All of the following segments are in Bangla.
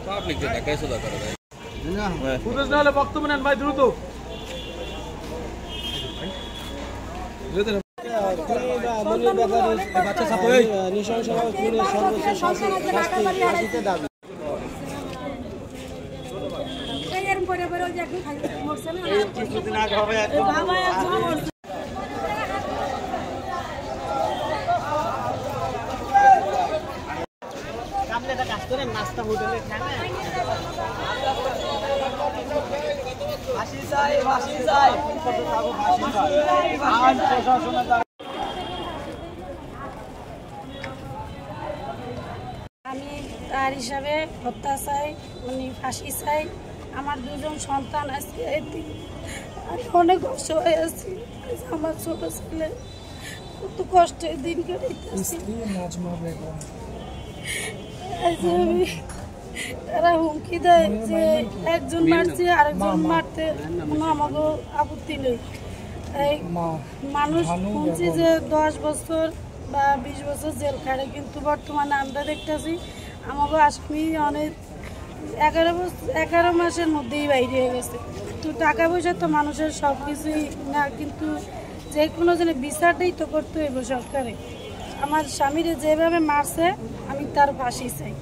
পাবলিক যেটা কেসে দা করে ভাই না ফুটেজ না হলে বক্তব্য নেন ভাই দ্রুত বাচ্চা সাপ ওই নৃশংসভাবে খুনে সর্বোচ্চ শাস্তি দিতে দাবি এরকম করে বড় যে একদম খালি মরছে না কিছুদিন আগে হবে বাবা একদম কামলেটা কাজ করে নাস্তা হোটেলে খানা ফাঁসি চাই আজ প্রশাসনের আমি তার হিসাবে হত্যা চাই, উনি ফাঁসি চাই। আমার দুজন সন্তান আজকে আমি অনেক কষ্ট হয়ে আছি। আমার ছোট ছেলে কত কষ্টে দিন কাটাইতেছি। তারা হুমকি দেয় যে একজন মারছে আরেকজন মারতে কোনো আমাকে আপত্তি নেই। মানুষ শুনছি যে 10 বছর বা 20 বছর জেল খাটে, কিন্তু বর্তমানে আমরা দেখতেছি আমাকে আসামি অনেক 11 মাসের মধ্যেই বাইরে হয়ে গেছে। তো টাকা পয়সা তো মানুষের সব কিছুই না, কিন্তু যে কোনো জনে বিচারটাই তো করতে হইব সরকারে। আমার স্বামীরে যেভাবে মারছে আমি তার ফাঁসি চাই।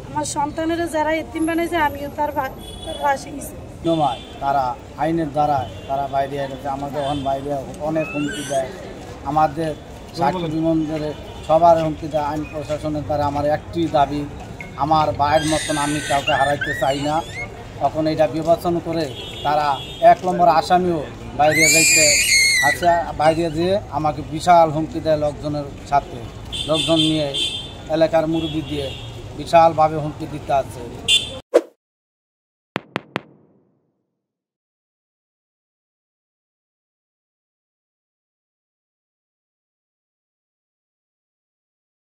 আমার সন্তানেরা যারা এতিম বানাইছে আমিও তার ফাঁসি চাই। তারা আইনের দ্বারা তারা বাইরে গেছে, আমাদের ওখান বাইরে অনেক হুমকি দেয়। আমাদের সাক্ষী বিমন্দের সবার হুমকি দেয়। আইন প্রশাসনের দ্বারা আমার একটি দাবি, আমার ভাইয়ের মতন আমি কাউকে হারাইতে চাই না। তখন এটা বিবেচন করে তারা 1 নম্বর আসামিও বাইরে যাইতে আচ্ছা বাইরে যেয়ে আমাকে বিশাল হুমকি দেয়। লোকজনের সাথে লোকজন নিয়ে এলাকার মুরব্বি দিয়ে বিশালভাবে হুমকি দিতে আছে।